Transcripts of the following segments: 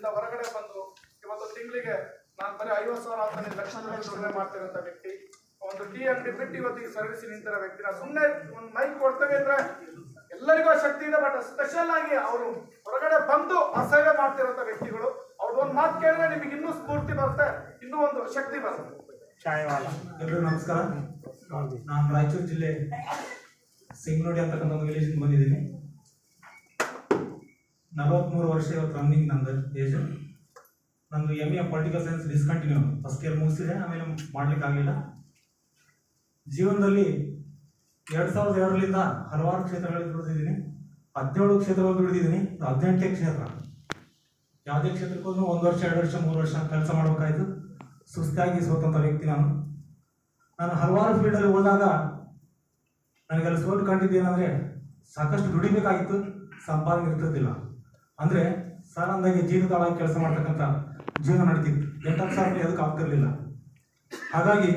ಕ್ಷೇತ್ರದಿಂದ ಹೊರಗಡೆ ಬಂದು ಇವತ್ತು ತಿಂಗಳಿಗೆ ನಾನು ಬರೀ 50,000 15 ಲಕ್ಷ ದುಡಿಮೆ ಮಾಡ್ತಿರೋಂಥ ವ್ಯಕ್ತಿ, ಒಂದು ಟೀ ಅಂಗಡಿ ಬಿಟ್ಟು ಇವತ್ತಿಗೆ ಸರ್ವಿಸ್ ನಿಂತಿರೋ ವ್ಯಕ್ತಿ. ನಾವು ಸುಮ್ಮನೆ ಒಂದು ಮೈಕ್ ಕೊಡ್ತೇವೆ ಅಂದ್ರೆ ಎಲ್ಲರಿಗೂ ಶಕ್ತಿ ಇದೆ, ಬಟ್ ಸ್ಪೆಷಲ್ ಆಗಿ ಅವರು ಹೊರಗಡೆ ಬಂದು ಆ ಸೇವೆ ಮಾಡ್ತಿರೋಂಥ ವ್ಯಕ್ತಿಗಳು. ಅವ್ರದ್ದು ಒಂದು ಮಾತು ಕೇಳಿದ್ರೆ ನಿಮಗೆ ಇನ್ನೂ ಸ್ಫೂರ್ತಿ ಬರುತ್ತೆ, ಇನ್ನೂ ಒಂದು ಶಕ್ತಿ ಬರುತ್ತೆ. ಎಲ್ಲರಿಗೂ ನಮಸ್ಕಾರ. ನಾನು ರಾಯಚೂರು ಜಿಲ್ಲೆ ಸಿಂಗನೋಡಿ ಅಂತಕ್ಕಂಥ ಒಂದು ವಿಲೇಜಿಂದ ಬಂದಿದ್ದೀನಿ. 43 ವರ್ಷ ಇವತ್ತು ರನ್ನಿಂಗ್ ನಂದು ಏಜ್. ನಂದು MA political science discontinue, first year ಮುಗಿಸಿದೆ, ಆಮೇಲೆ ಮಾಡ್ಲಿಕ್ಕೆ ಆಗಲಿಲ್ಲ. ಜೀವನದಲ್ಲಿ 2002ರಿಂದ ಹಲವಾರು ಕ್ಷೇತ್ರಗಳಲ್ಲಿ ದುಡಿದಿದ್ದೀನಿ. 17 ಕ್ಷೇತ್ರಗಳಲ್ಲಿ ದುಡಿದಿದ್ದೀನಿ. 18ನೇ ಕ್ಷೇತ್ರ. ಯಾವುದೇ ಕ್ಷೇತ್ರಕ್ಕೂ 1 ವರ್ಷ 2 ವರ್ಷ 3 ವರ್ಷ ಕೆಲಸ ಮಾಡಬೇಕಾಯ್ತು. ಸುಸ್ತಾಗಿ ಸೋತಂಥ ವ್ಯಕ್ತಿ ನಾನು ಹಲವಾರು ಫೀಲ್ಡಲ್ಲಿ ಹೋದಾಗ ನನಗೆಲ್ಲ ಸೋತು ಕಂಡಿದ್ದೇನೆಂದರೆ ಸಾಕಷ್ಟು ದುಡಿಬೇಕಾಗಿತ್ತು, ಸಂಪಾದನೆ ಇರ್ತಿದ್ದಿಲ್ಲ. ಅಂದರೆ ಸಡನ್ನಾಗಿ ಜೀವನದಾಳಾಗಿ ಕೆಲಸ ಮಾಡ್ತಕ್ಕಂಥ ಜೀವನ ನಡೀತಿತ್ತು. 8,000 ರೂಪಾಯಿ ಅದಕ್ಕೆ ಆಗ್ತಿರಲಿಲ್ಲ. ಹಾಗಾಗಿ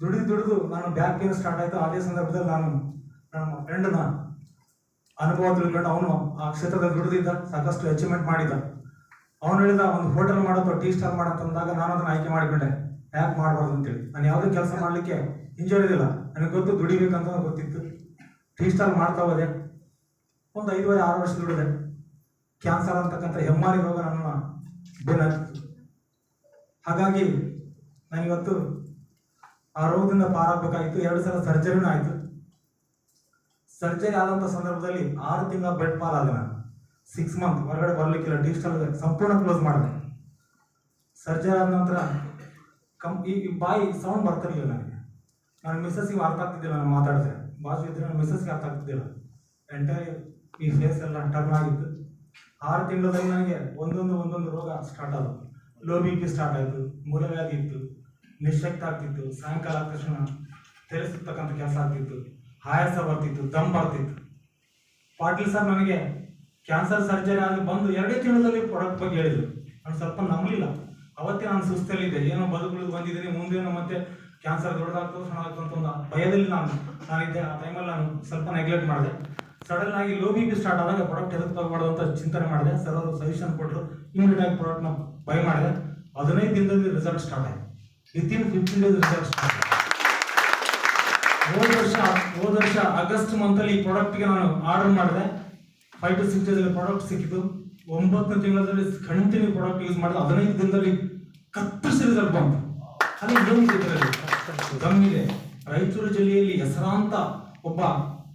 ದುಡಿದು ನಾನು ಬ್ಯಾಕ್ ಪೇನ್ ಸ್ಟಾರ್ಟ್ ಆಯಿತು. ಅದೇ ಸಂದರ್ಭದಲ್ಲಿ ನಾನು ನಮ್ಮ ಫ್ರೆಂಡ್ನ ಅನುಭವ ತಿಳ್ಕೊಂಡು ಅವನು ಆ ಕ್ಷೇತ್ರದಲ್ಲಿ ದುಡಿದಿದ್ದ, ಸಾಕಷ್ಟು ಅಚೀವ್ಮೆಂಟ್ ಮಾಡಿದ್ದ. ಅವನು ಹೇಳಿದ ಒಂದು ಹೋಟೆಲ್ ಮಾಡೋದು, ಟೀ ಸ್ಟಾಲ್ ಮಾಡೋಂತಂದಾಗ ನಾನು ಅದನ್ನು ಆಯ್ಕೆ ಮಾಡಿಕೊಂಡೆ. ಯಾಕೆ ಮಾಡಬಾರ್ದು ಅಂತೇಳಿ. ನಾನು ಯಾವುದೇ ಕೆಲಸ ಮಾಡಲಿಕ್ಕೆ ಹಿಂಜರಿದಿಲ್ಲ. ನನಗೆ ಗೊತ್ತು ದುಡಿಬೇಕಂತ ಗೊತ್ತಿತ್ತು. ಟೀ ಸ್ಟಾಲ್ ಮಾಡ್ತಾ ಹೋದೆ. ಒಂದು 5-6 ವರ್ಷ ದುಡಿದೆ. ಕ್ಯಾನ್ಸರ್ ಅಂತಕ್ಕಂಥ ಹೆಮ್ಮಾರಿ ರೋಗ ನನ್ನ ಬೆನ್ನತ್ತಿತ್ತು. ಹಾಗಾಗಿ ನಾನಿವತ್ತು ಆ ರೋಗದಿಂದ ಪಾರಾಗಬೇಕಾಗಿತ್ತು. 2 ಸಲ ಸರ್ಜರಿನೂ ಆಯಿತು. ಸರ್ಜರಿ ಆದಂಥ ಸಂದರ್ಭದಲ್ಲಿ 6 ತಿಂಗಳ ಬೆಡ್ ಪಾಲಾದೆ. ನಾನು 6 ಮಂತ್ ಹೊರಗಡೆ ಬರಲಿಕ್ಕಿಲ್ಲ. ಟೀ ಸ್ಟಾಲ್ ಸಂಪೂರ್ಣ ಕ್ಲೋಸ್ ಮಾಡಿದೆ. ಸರ್ಜರಿ ಆದ ನಂತರ ಈ ಬಾಯಿ ಸೌಂಡ್ ಬರ್ತಿರ್ಲಿಲ್ಲ ನನಗೆ. ನನ್ನ ಮಿಸ್ಸಸ್ಸಿಗೆ ಅರ್ಥ ಆಗ್ತಿದ್ದಿಲ್ಲ. ನಾನು ಮಾತಾಡಿದ್ರೆ ಬಾಜು ಇದ್ದರೆ ನನ್ನ ಮಿಸ್ಸಸ್ಗೆ ಅರ್ಥ ಆಗ್ತಿದ್ದಿಲ್ಲ. ಎಂಟೈರ್ ಈ ಫೇಸ್ ಎಲ್ಲ ಟರ್ನ್ ಆಗಿತ್ತು. 6 ತಿಂಗಳಲ್ಲಿ ನನಗೆ ಒಂದೊಂದು ರೋಗ ಸ್ಟಾರ್ಟ್ ಆದವು. ಲೋ BP ಸ್ಟಾರ್ಟ್ ಆಯಿತು, ಮೂಲವ್ಯಾಧಿ ಇತ್ತು, ನಿಶಕ್ತ ಆಗ್ತಿತ್ತು, ಸಾಯಂಕಾಲ ಆದ ತಕ್ಷಣ ತಿಳಿಸ್ತಕ್ಕಂಥ ಕೆಲಸ ಆಗ್ತಿತ್ತು, ಆಯಾಸ ಬರ್ತಿತ್ತು, ದಮ್ ಬರ್ತಿತ್ತು. ಪಾಟೀಲ್ ಸರ್ ನನಗೆ ಕ್ಯಾನ್ಸರ್ ಸರ್ಜರಿ ಆಗಿ ಬಂದು 2 ತಿಂಗಳಲ್ಲಿ ಪ್ರಾಡಕ್ಟ್ ಬಗ್ಗೆ ಹೇಳಿದರು. ನಾನು ಸ್ವಲ್ಪ ನಂಬಲಿಲ್ಲ. ಅವತ್ತೇ ನಾನು ಸುಸ್ತಲ್ಲಿದ್ದೆ. ಏನೋ ಬದುಕುಳಿದು ಬಂದಿದ್ದೀನಿ, ಮುಂದೇನೋ ಮತ್ತೆ ಕ್ಯಾನ್ಸರ್ ದೊಡ್ಡದಾಗ್ತದೆ ಸಣ್ಣದಾಗ್ತದೆ ಅಂತ ಒಂದು ಭಯದಲ್ಲಿ ನಾನಿದ್ದೆ. ಆ ಟೈಮಲ್ಲಿ ನಾನು ಸ್ವಲ್ಪ ನೆಗ್ಲೆಕ್ಟ್ ಮಾಡಿದೆ. ಸಡನ್ ಆಗಿ ಲೋ BP ಸ್ಟಾರ್ಟ್ ಆದಾಗ ಪ್ರಾಡಕ್ಟ್ ಎದಕ್ಕೆ ತಗೋಬಾರ್ದು ಅಂತ ಚಿಂತನೆ ಮಾಡಿದೆ. ಸರ್ ಅವರು ಸಜೆಷನ್ ಕೊಟ್ಟರು. ಇಮಿಡಿಯೇಟ್ ಆಗಿ ಪ್ರಾಡಕ್ಟ್ನ ಬೈ ಮಾಡಿದೆ. 15 ದಿನದಲ್ಲಿ ರಿಸಲ್ಟ್ ಸ್ಟಾರ್ಟ್ ಆಯಿತು. ವಿತಿನ್ 15 ಡೇಸ್ ರಿಸಲ್ಟ್ ಸ್ಟಾರ್ಟ್ ಆಯಿತು. ಹೋದ ವರ್ಷ ಆಗಸ್ಟ್ ಮಂತಲ್ಲಿ ಈ ಪ್ರಾಡಕ್ಟ್ಗೆ ನಾನು ಆರ್ಡರ್ ಮಾಡಿದೆ. 5 to 6 ಡೇಸಲ್ಲಿ ಪ್ರಾಡಕ್ಟ್ ಸಿಕ್ಕಿತು. 9ನೇ ತಿಂಗಳಲ್ಲಿ ಕಂಟಿನ್ಯೂ ಪ್ರಾಡಕ್ಟ್ ಯೂಸ್ ಮಾಡಿದೆ. 15 ದಿನದಲ್ಲಿ ಕತ್ತರಿಸಿ ರಿಸಲ್ಟ್ ಬಂತು. ಅಲ್ಲಿ ಗಮ್ಮಿದೆ. ರಾಯಚೂರು ಜಿಲ್ಲೆಯಲ್ಲಿ ಹೆಸರಾಂತ ಒಬ್ಬ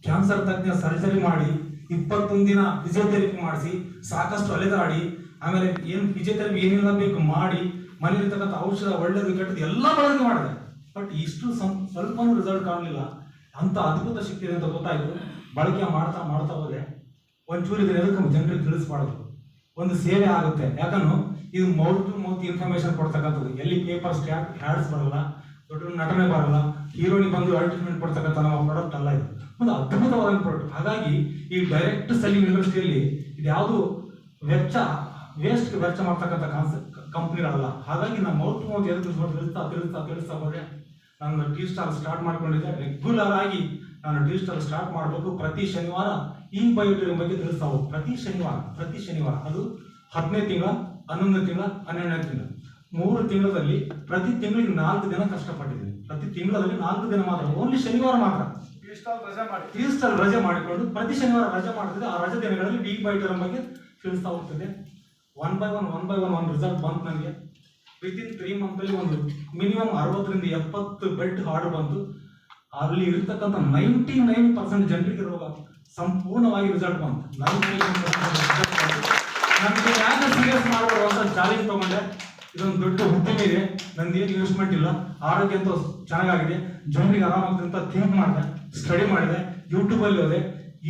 ಕ್ಯಾನ್ಸರ್ ತಜ್ಞ ಸರ್ಜರಿ ಮಾಡಿ 21 ದಿನ ಫಿಸಿಯೋಥೆರಪಿ ಮಾಡಿಸಿ ಸಾಕಷ್ಟು ಅಲೆದಾಡಿ, ಆಮೇಲೆ ಏನು ಫಿಸಿಯೋಥೆರಪಿ ಏನೆಲ್ಲ ಬೇಕು ಮಾಡಿ, ಮನೆಯಲ್ಲಿರ್ತಕ್ಕಂಥ ಔಷಧ ಒಳ್ಳೆಯದು ಕೆಟ್ಟದ್ದು ಎಲ್ಲ ಬಳಕೆ ಮಾಡಿದೆ. ಬಟ್ ಇಷ್ಟು ಸ್ವಲ್ಪ ರಿಸಲ್ಟ್ ಕಾಣಲಿಲ್ಲ. ಅಂತ ಅದ್ಭುತ ಶಕ್ತಿ ಇದೆ ಅಂತ ಗೊತ್ತಾಯಿತು. ಬಳಕೆ ಮಾಡ್ತಾ ಹೋದೆ. ಒಂಚೂರು ಇದನ್ನ ಎದಕ್ಕೆ ಜನರಿಗೆ ತಿಳಿಸ್ಬಾರ್ದು, ಒಂದು ಸೇವೆ ಆಗುತ್ತೆ. ಯಾಕಂದ್ರೆ ಇದು ಮೌತ್ ಟು ಮೌತ್ ಇನ್ಫಾರ್ಮೇಶನ್ ಕೊಡ್ತಕ್ಕಂಥದ್ದು. ಎಲ್ಲಿ ಪೇಪರ್ಸ್ ಹ್ಯಾಡ್ಸ್ ಬರಲ್ಲ, ದೊಡ್ಡ ನಟನೆ ಬರಲ್ಲ, ಹೀರೋನಿ ಬಂದು ಅಡ್ವರ್ಟೈಸ್ಮೆಂಟ್ ಕೊಡ್ತಕ್ಕಂಥ ನಮ್ಮ ಪ್ರಾಡಕ್ಟ್ ಅಲ್ಲ. ಇದು ಒಂದು ಅದ್ಭುತವಾದ ಪ್ರಾಡಕ್ಟ್. ಹಾಗಾಗಿ ಈ ಡೈರೆಕ್ಟ್ ಸೆಲ್ಲಿಂಗ್ ಇಂಡಸ್ಟ್ರಿಯಲ್ಲಿ ಇದು ಯಾವುದು ವೇಸ್ಟ್ ವೆಚ್ಚ ಮಾಡ್ತಕ್ಕಂಥ ಕಂಪ್ನಿಗಳಲ್ಲ. ಹಾಗಾಗಿ ನಾನು ಮೌತ್ ಟು ಮೌತ್ ತಿಳಿಸ್ತಾ ಹೋದೆ. ನಾನು ಟೀ ಸ್ಟಾಲ್ ಸ್ಟಾರ್ಟ್ ಮಾಡ್ಕೊಂಡಿದ್ದೆ. ರೆಗ್ಯುಲರ್ ಆಗಿ ನಾನು ಟೀ ಸ್ಟಾಲ್ ಸ್ಟಾರ್ಟ್ ಮಾಡಬೇಕು. ಪ್ರತಿ ಶನಿವಾರ ಈ ಬಯೋಟೀರಿಯಂ ಬಗ್ಗೆ ತಿಳಿಸ್ತಾ ಹೋಗಿ. ಪ್ರತಿ ಶನಿವಾರ ಅದು 10ನೇ ತಿಂಗಳ, 11ನೇ ತಿಂಗಳ, 12ನೇ ತಿಂಗಳ, 3 ತಿಂಗಳಲ್ಲಿ ಪ್ರತಿ ತಿಂಗಳಿಗೆ 4 ದಿನ ಕಷ್ಟಪಟ್ಟಿದ್ದೀನಿ. ಪ್ರತಿ ತಿಂಗಳಲ್ಲಿ 4 ದಿನ ಮಾತ್ರ, ಓನ್ಲಿ ಶನಿವಾರ ಮಾತ್ರ ಟೀ ಸ್ಟಾಲ್ ರಜೆ ಮಾಡಿಕೊಂಡು ಪ್ರತಿ ಶನಿವಾರ ರಜೆ ಮಾಡ್ತಿದ್ದೆ. ಆ ರಜೆ ದಿನಗಳಲ್ಲಿ ಈ ಬಯೋಟೀರಿಯಂ ಬಗ್ಗೆ ತಿಳಿಸ್ತಾ ಹೋಗ್ತಿದ್ದೆ. ಒನ್ ಬೈ ಒನ್ ರಿಸಲ್ಟ್ ಬಂತು ನನಗೆ. ವಿತಿನ್ 3 ಮಂತಲ್ಲಿ ಒಂದು ಮಿನಿಮಮ್ 60ರಿಂದ 70 ಬೆಡ್ ಆರ್ಡರ್ ಬಂತು. ಅಲ್ಲಿ ಇರ್ತಕ್ಕಂಥ 99% ಜನರಿಗೆ ರೋಗ ಸಂಪೂರ್ಣವಾಗಿ ರಿಸಲ್ಟ್ ಬಂತು. 99% ನನಗೆ ಯಾಕೆ ಸೀರಿಯಸ್ ಮಾಡಬಾರ್ದು ಅಂತ ಚಾಲೆಂಜ್ ತಗೊಂಡೆ. ಇದೊಂದು ದೊಡ್ಡ ಉದ್ಯಮ ಇದೆ, ನಂದೇನು ಇನ್ವೆಸ್ಟ್ಮೆಂಟ್ ಇಲ್ಲ, ಆರೋಗ್ಯ ಅಂತೂ ಚೆನ್ನಾಗಿದೆ, ಜನರಿಗೆ ಆರಾಮಾಗ್ತದೆ ಅಂತ ಥಿಂಕ್ ಮಾಡಿದೆ, ಸ್ಟಡಿ ಮಾಡಿದೆ, ಯೂಟ್ಯೂಬಲ್ಲಿ ಹೋದೆ.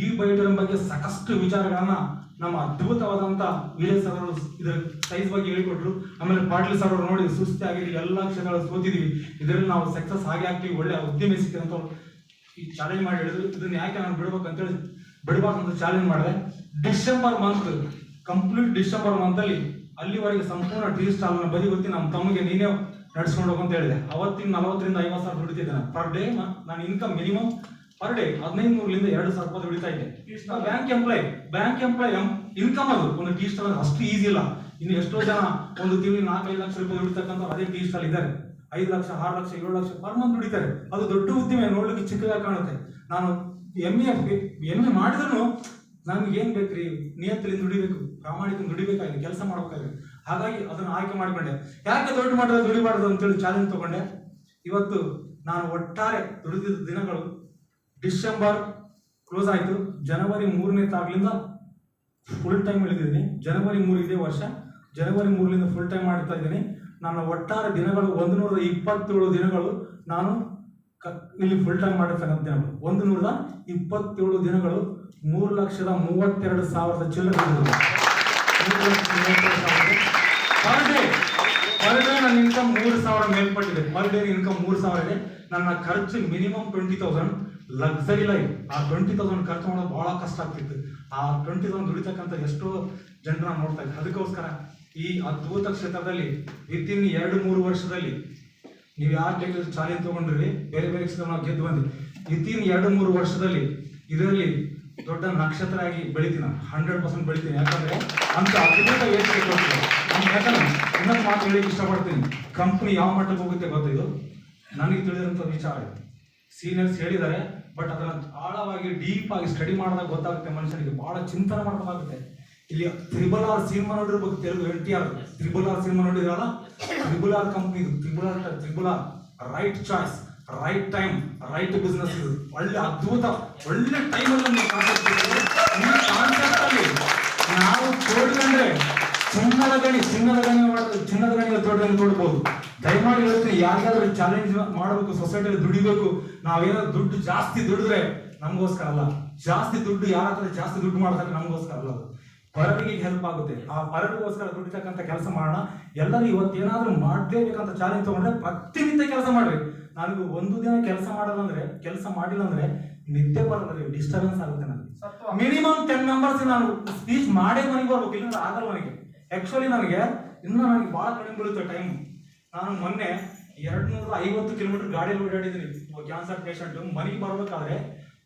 ಈ ಬಯೋಟೀರಿಯಂ ಬಗ್ಗೆ ಸಾಕಷ್ಟು ವಿಚಾರಗಳನ್ನ ನಮ್ಮ ಅದ್ಭುತವಾದಂಥ ವಿಲೇಜ್ ಸರ್ ಅವರು ಇದರ ಸೈಜ್ ಬಗ್ಗೆ ಹೇಳಿಕೊಟ್ರು. ಆಮೇಲೆ ಪಾಟೀಲ್ ಸರ್ ಅವರು ನೋಡಿ ಸುಸ್ತಿ ಆಗಿದ್ದೀವಿ, ಎಲ್ಲ ಕ್ಷೇತ್ರಗಳು ಸೋತಿದ್ದೀವಿ, ಇದರಲ್ಲಿ ನಾವು ಸಕ್ಸಸ್ ಆಗಿ ಆಗ್ತೀವಿ, ಒಳ್ಳೆ ಉದ್ಯಮಿ ಸಿಕ್ಕಿದೆ ಅಂತ ಈ ಚಾಲೆಂಜ್ ಮಾಡಿ ಹೇಳಿದ್ರು. ಇದನ್ನ ಯಾಕೆ ನಾನು ಬಿಡಬೇಕಂತ ಚಾಲೆಂಜ್ ಮಾಡಿದೆ. ಡಿಸೆಂಬರ್ ಮಂತಲ್ಲಿ ಅಲ್ಲಿವರೆಗೆ ಸಂಪೂರ್ಣ ಟೀ ಸ್ಟಾಲ್ನ ಬದಿ ಗೊತ್ತಿ ನಮ್ಮ ತಮ್ಮಗೆ ನೀನೇ ನಡ್ಸ್ಕೊಂಡು ಹೋಗಂತ ಹೇಳಿದೆ. ಅವತ್ತಿನ 40ರಿಂದ 50 ಸಾವಿರ ದುಡಿತಿದ್ದೇನೆ ಪರ್ ಡೇ. ನಾನು ಇನ್ಕಮ್ ಮಿನಿಮಮ್ ಪರ್ ಡೇ 1500ರಿಂದ 2000 ರೂಪಾಯಿ ದುಡಿತಾ ಇದ್ದೆ. ಬ್ಯಾಂಕ್ ಎಂಪ್ಲಾಯ್ ಇನ್ಕಮ್ ಅದು ಒಂದು ಟೀ ಸ್ಟಾಲ್ ಅಷ್ಟು ಈಸಿ ಇಲ್ಲ. ಇನ್ನು ಎಷ್ಟೋ ಜನ ಒಂದು ತಿಂಗಳಿಗೆ 4-5 ಲಕ್ಷ ರೂಪಾಯಿ ದುಡಿತಕ್ಕಂಥ ಅದೇ ಟೀ ಸ್ಟಾಲ್ ಇದ್ದಾರೆ. 5 ಲಕ್ಷ 6 ಲಕ್ಷ 7 ಲಕ್ಷ ಪರ್ ಮಂತ್ ದುಡಿತಾರೆ. ಅದು ದೊಡ್ಡ ಉದ್ದಿಮೆ, ನೋಡ್ಲಿಕ್ಕೆ ಚಿಕ್ಕದಾಗಿ ಕಾಣುತ್ತೆ. ನಾನು ಎಮ್ಮೆ ಮಾಡಿದ್ರು ನಮ್ಗೆ ಏನ್ ಬೇಕ್ರಿ, ನಿಯತ್ತಲಿಂದ ದುಡಿಬೇಕು, ಪ್ರಾಮಾಣಿಕದಿಂದ ದುಡಿಬೇಕಾಗಿದೆ, ಕೆಲಸ ಮಾಡ್ಬೇಕಾಗಿದೆ. ಹಾಗಾಗಿ ಅದನ್ನು ಆಯ್ಕೆ ಮಾಡಿಕೊಂಡೆ. ಯಾಕೆ ದೊಡ್ಡ ಮಟ್ಟದಲ್ಲಿ ದುಡಿಬಾರ್ದು ಅಂತೇಳಿ ಚಾಲೆಂಜ್ ತಗೊಂಡೆ. ಇವತ್ತು ನಾನು ಒಟ್ಟಾರೆ ದುಡಿದಿದ್ದ ದಿನಗಳು ಡಿಸೆಂಬರ್ ಕ್ಲೋಸ್ ಆಯಿತು, ಜನವರಿ 3ನೇ ತಾರೀಕಿನಿಂದ ಫುಲ್ ಟೈಮ್ ಇಳಿದಿದ್ದೀನಿ. ಜನವರಿ 3 ಇದೇ ವರ್ಷ, ಜನವರಿ 3ರಿಂದ ಫುಲ್ ಟೈಮ್ ಮಾಡ್ತಾ ಇದ್ದೀನಿ. ನನ್ನ ಒಟ್ಟಾರೆ ದಿನಗಳು 127 ದಿನಗಳು ನಾನು ಇಲ್ಲಿ ಫುಲ್ ಟೈಮ್ ಮಾಡಿರ್ತಕ್ಕಂಥ ದಿನಗಳು 127 ದಿನಗಳು 3,32,000 ಚಿಲ್ಲರೆ ಪರ್ ಡೇ ನನ್ನ ಇನ್ಕಮ್ 3,000 ಮೇಲ್ಪಟ್ಟಿದೆ. ಪರ್ ಡೇ ಇನ್ಕಮ್ 3,000 ಇದೆ. ನನ್ನ ಖರ್ಚು ಮಿನಿಮಮ್ 20,000 ಲಕ್ಸರಿ ಲೈಫ್. ಆ 20,000 ಖರ್ಚು ಮಾಡೋದು ಬಹಳ ಕಷ್ಟ ಆಗ್ತಿತ್ತು. ಆ 20,000 ದುಡಿತಕ್ಕಂಥ ಎಷ್ಟೋ ಜನರನ್ನ ನೋಡ್ತಾ ಇದ್ದೆ. ಅದಕ್ಕೋಸ್ಕರ ಈ ಅದ್ಭುತ ಕ್ಷೇತ್ರದಲ್ಲಿ ವಿತಿನ್ 2-3 ವರ್ಷದಲ್ಲಿ ನೀವು ಯಾರು ಬೇಕಾದ್ರೂ ಚಾಲೆಂಜ್ ತಗೊಂಡ್ರಿ, ಬೇರೆ ಬೇರೆ ಕ್ಷೇತ್ರ ನಾವು ಗೆದ್ದು ಬಂದ್ವಿ. ವಿತಿನ್ 2-3 ವರ್ಷದಲ್ಲಿ ಇದರಲ್ಲಿ ದೊಡ್ಡ ನಕ್ಷತ್ರ ಆಗಿ ಬೆಳಿತೀನಿ, 100% ಬೆಳಿತೀನಿ. ಯಾಕಂದ್ರೆ ಅಂತ ಅದ್ಭುತ ವೇದಿಕೆ ಕೊಡ್ತೀನಿ. ಯಾಕಂದ್ರೆ ಇನ್ನೊಂದು ಮಾತು ಹೇಳಿಕ್ಕೆ ಇಷ್ಟಪಡ್ತೀನಿ. ಕಂಪ್ನಿ ಯಾವ ಮಟ್ಟಕ್ಕೆ ಹೋಗುತ್ತೆ ಗೊತ್ತಿದ್ದು ನನಗೆ ತಿಳಿದಿರೋಂಥ ವಿಚಾರ. ಸೀನಿಯರ್ಸ್ ಹೇಳಿದ್ದಾರೆ, ಬಟ್ ಅದನ್ನ ಆಳವಾಗಿ ಡೀಪ್ ಆಗಿ ಸ್ಟಡಿ ಮಾಡಿದಾಗ ಗೊತ್ತಾಗುತ್ತೆ ಮನುಷ್ಯನಿಗೆ, ಬಹಳ ಚಿಂತನೆ ಮಾಡಬೇಕಾಗುತ್ತೆ. ಇಲ್ಲಿ RRR ಸಿನಿಮಾ ನೋಡಿರ್ಬೇಕು, ತೆಲುಗು NTR RRR ಸಿನಿಮಾ ನೋಡಿದ್ರಲ್ಲ, RRR company, RRR right choice, right time, right business. ಇದು ಒಳ್ಳೆ ಅದ್ಭುತ, ಒಳ್ಳೆ ಟೈಮಲ್ಲಿ ಕಾನ್ಸೆಪ್ಟ್ ಅಲ್ಲಿ ನಾವು ತೋಡ್ಕೊಂಡ್ರೆ ಚಿನ್ನದ ಗಣಿಗೆ ತೋಡ್ಬೋದು. ದಯಮಾಡಿ ಹೇಳ್ತೀನಿ, ಯಾರಿಗಾದ್ರೂ ಚಾಲೆಂಜ್ ಮಾಡಬೇಕು, ಸೊಸೈಟಿಯಲ್ಲಿ ದುಡಿಬೇಕು. ನಾವೇನಾದ್ರು ದುಡ್ಡು ಜಾಸ್ತಿ ದುಡಿದ್ರೆ ನಮಗೋಸ್ಕರ ಅಲ್ಲ, ಜಾಸ್ತಿ ದುಡ್ಡು ಯಾರ ಹತ್ರ ಜಾಸ್ತಿ ದುಡ್ಡು ಮಾಡ್ತಾರೆ ನಮಗೋಸ್ಕರ ಅಲ್ಲ, ಅದು ಪರರಿಗೆ ಹೆಲ್ಪ್ ಆಗುತ್ತೆ. ಆ ಪರರಿಗೋಸ್ಕರ ದುಡಿತಕ್ಕಂಥ ಕೆಲಸ ಮಾಡೋಣ. ಎಲ್ಲರೂ ಇವತ್ತೇನಾದ್ರೂ ಮಾಡಲೇಬೇಕಂತ ಚಾಲೆಂಜ್ ತಗೊಂಡ್ರೆ ಪ್ರತಿನಿತ್ಯ ಕೆಲಸ ಮಾಡ್ರಿ. ನನಗೆ ಒಂದು ದಿನ ಕೆಲಸ ಮಾಡಿಲ್ಲ ಅಂದ್ರೆ ನಿದ್ದೆ ಬರಲ್ಲ, ಡಿಸ್ಟರ್ಬೆನ್ಸ್ ಆಗುತ್ತೆ ನನಗೆ. ಮಿನಿಮಮ್ 10 ಮೆಂಬರ್ಸ್ ನಾನು ಸ್ಪೀಚ್ ಮಾಡೇ ಮನೆಗೆ ಬರ್ಬೇಕು, ಇಲ್ಲಾಂದ್ರೆ ಆಗಲ್ಲ ನನಗೆ. ಆಕ್ಚುಲಿ ನನಗೆ ಬಹಳ ಕಡಿಮೆ ಬೀಳುತ್ತೆ ಟೈಮ್. ನಾನು ಮೊನ್ನೆ 250 ಕಿಲೋಮೀಟರ್ ಗಾಡಿಯಲ್ಲಿ ಓಡಾಡಿದ್ದೀನಿ. ಕ್ಯಾನ್ಸರ್ ಪೇಷಂಟ್ ಮನೆಗೆ ಬರ್ಬೇಕಾದ್ರೆ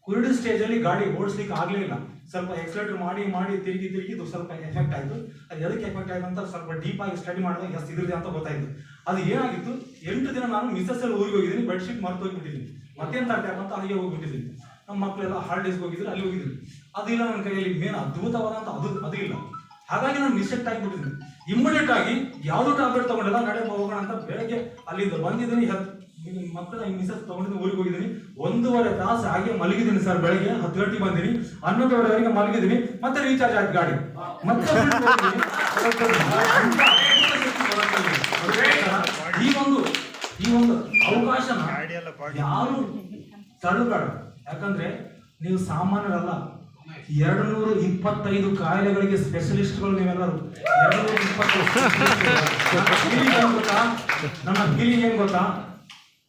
ಕುರುಡು ಸ್ಟೇಜ್ ಅಲ್ಲಿ ಗಾಡಿ ಓಡಿಸ್ಲಿಕ್ಕೆ ಆಗ್ಲೇ ಇಲ್ಲ. ಸ್ವಲ್ಪ ಎಕ್ಸಲೇಟರ್ ಮಾಡಿ ತಿರುಗಿ ಸ್ವಲ್ಪ ಎಫೆಕ್ಟ್ ಆಯ್ತು. ಅದು ಎದಕ್ಕೆ ಎಫೆಕ್ಟ್ ಆಯ್ತು ಅಂತ ಸ್ವಲ್ಪ ಡೀಪ್ ಆಗಿ ಸ್ಟಡಿ ಮಾಡಿದಾಗ ಎಷ್ಟು ಇದ್ರದೆ ಅಂತ ಗೊತ್ತಾಯ್ತು. ಅದು ಏನಾಗಿತ್ತು, 8 ದಿನ ನಾನು ಮಿಸಸ್ ಅಲ್ಲಿ ಊರಿಗೆ ಹೋಗಿದ್ದೀನಿ, ಬೆಡ್ಶೀಟ್ ಮರ್ತು ಹೋಗಿಬಿಟ್ಟಿದ್ದೀನಿ. ಮತ್ತೇನು ತಟ್ಟೆ ಅಂತ ಅಲ್ಲಿಗೆ ಹೋಗ್ಬಿಟ್ಟಿದ್ದೀನಿ. ನಮ್ಮ ಮಕ್ಕಳೆಲ್ಲ ಹಾಲಿಡೇಸ್ಗೆ ಹೋಗಿದ್ರು, ಅಲ್ಲಿ ಹೋಗಿದ್ದೀನಿ. ಅದಿಲ್ಲ ನನ್ನ ಕೈಯಲ್ಲಿ, ಮೇನ್ ಅದ್ಭುತವಾದಂತ ಅದು ಇಲ್ಲ. ಹಾಗಾಗಿ ನಾನು ಮಿಸ್ಟೇಕ್ ಆಗಿಬಿಟ್ಟಿದ್ದೀನಿ. ಇಮಿಡಿಯೇಟ್ ಆಗಿ ಯಾವ್ದು ಟ್ಯಾಬ್ಲೆಟ್ ತಗೊಂಡಿಲ್ಲ, ನಡೆ ಹೋಗೋಣ ಅಂತ ಬೆಳಗ್ಗೆ ಅಲ್ಲಿಂದ ಬಂದಿದ್ದೀನಿ. ಮಕ್ಕಳ ಮಿಸಸ್ ತಗೊಂಡಿದ್ದು ಊರಿಗೆ ಹೋಗಿದ್ದೀನಿ. 1.5 ತಾಸು ಹಾಗೆ ಮಲಗಿದ್ದೀನಿ ಸರ್. ಬೆಳಗ್ಗೆ 10 ಗಂಟೆಗೆ ಬಂದಿನಿ, 11:30ವರೆಗೆ ಮಲಗಿದ್ದೀನಿ. ಮತ್ತೆ ರೀಚಾರ್ಜ್ ಆಯ್ತು ಗಾಡಿ, ಮತ್ತೆ ಈ ಒಂದು ಅವಕಾಶನ ಯಾರು ತಡಬೇಡ. ಯಾಕಂದ್ರೆ ನೀವು ಸಾಮಾನ್ಯರಲ್ಲ. 225 ಕಾಯಿಲೆಗಳಿಗೆ ಸ್ಪೆಷಲಿಸ್ಟ್ಗಳು ನೀವೆಲ್ಲರೂ. 220 ನನ್ನ ಫೀಲಿಂಗ್ ಏನ್ ಗೊತ್ತಾ,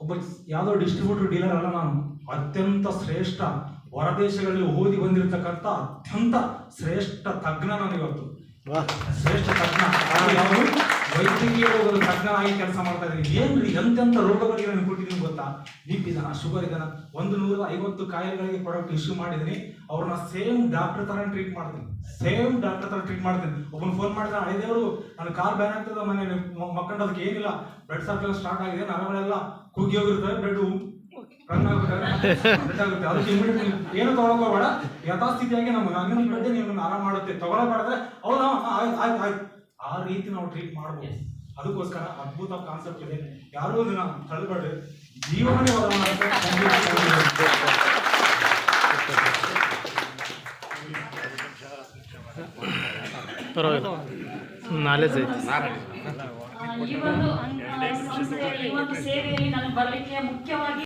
ಒಬ್ಬ ಯಾವುದೋ ಡಿಸ್ಟ್ರಿಬ್ಯೂಟರ್ ಡೀಲರ್ ಅಲ್ಲ ನಾನು. ಅತ್ಯಂತ ಶ್ರೇಷ್ಠ ಹೊರದೇಶಗಳಲ್ಲಿ ಓದಿ ಬಂದಿರತಕ್ಕಂಥ ಅತ್ಯಂತ ಶ್ರೇಷ್ಠ ತಜ್ಞ ನಾನು ಇವತ್ತು. ಶ್ರೇಷ್ಠ ತಜ್ಞ ಯಾವುದು, ವೈದ್ಯಕೀಯ ರೋಗದ ತಜ್ಞನಾಗಿ ಕೆಲಸ ಮಾಡ್ತಾ ಇದ್ದೀನಿ. ಏನ್ರಿ ಎಂತೆಂಥ ರೋಗಗಳಿಗೆ ನಾನು ಕೊಟ್ಟಿದ್ದೀನಿ ಗೊತ್ತಾ. BP ಇದನ್ನ, ಶುಗರ್ ಇದನ್ನ, 150 ಕಾಯಿಲೆಗಳಿಗೆ ಪ್ರಾಡಕ್ಟ್ ಇಶ್ಯೂ ಮಾಡಿದ್ದೀನಿ. ಅವ್ರನ್ನ ಸೇಮ್ ಡಾಕ್ಟರ್ ತರ ಟ್ರೀಟ್ ಮಾಡ್ತೀನಿ. ಒಬ್ಬನ ಫೋನ್ ಮಾಡಿದ್ರೆ, ಐದೇವರು ನನ್ನ ಕಾಲ್ ಬ್ಯಾನ್ ಆಗ್ತದ, ಮನೆ ಮಕ್ಕಳದಕ್ಕೆ ಏನಿಲ್ಲ, ಬ್ಲಡ್ ಸರ್ಕ್ಯುಲೇಷನ್ ಸ್ಟಾರ್ಟ್ ಆಗಿದೆ, ನರಗಳೆಲ್ಲ ಕುಗ್ಗಿ ಹೋಗಿರ್ತವೆ, ಬ್ಲಡ್ ರನ್ ಆಗುತ್ತೆ. ಅದಕ್ಕೆ ಇಮಿಡಿಯೇಟ್ ಏನು ತಗೊಳಕೋಬೇಡ, ಯಥಾಸ್ಥಿತಿಯಾಗಿ ನಮ್ಮ ಬಗ್ಗೆ ನೀವು ಆರಾಮ್ ಮಾಡುತ್ತೆ. ತಗೊಳಬಾರ್ದ್ರೆ ಹೌದಾ, ಆಯ್ತು ಆ ರೀತಿ ನಾವು ಟ್ರೀಟ್ ಮಾಡ್ಬೋದು. ಅದಕ್ಕೋಸ್ಕರ ಅದ್ಭುತ ಕಾನ್ಸೆಪ್ಟ್ ಇದೆ. ಯಾರೂ ಇದನ್ನ ತಳ್ಬೇಡ್ರಿ, ಜೀವನನೇ ಬದಲಾವಣೆ. ನಾಲೆಜ್ ಐತಿ. ಈ ಒಂದು ಸೇವೆಯಲ್ಲಿ ನನಗೆ ಬರಲಿಕ್ಕೆ ಮುಖ್ಯವಾಗಿ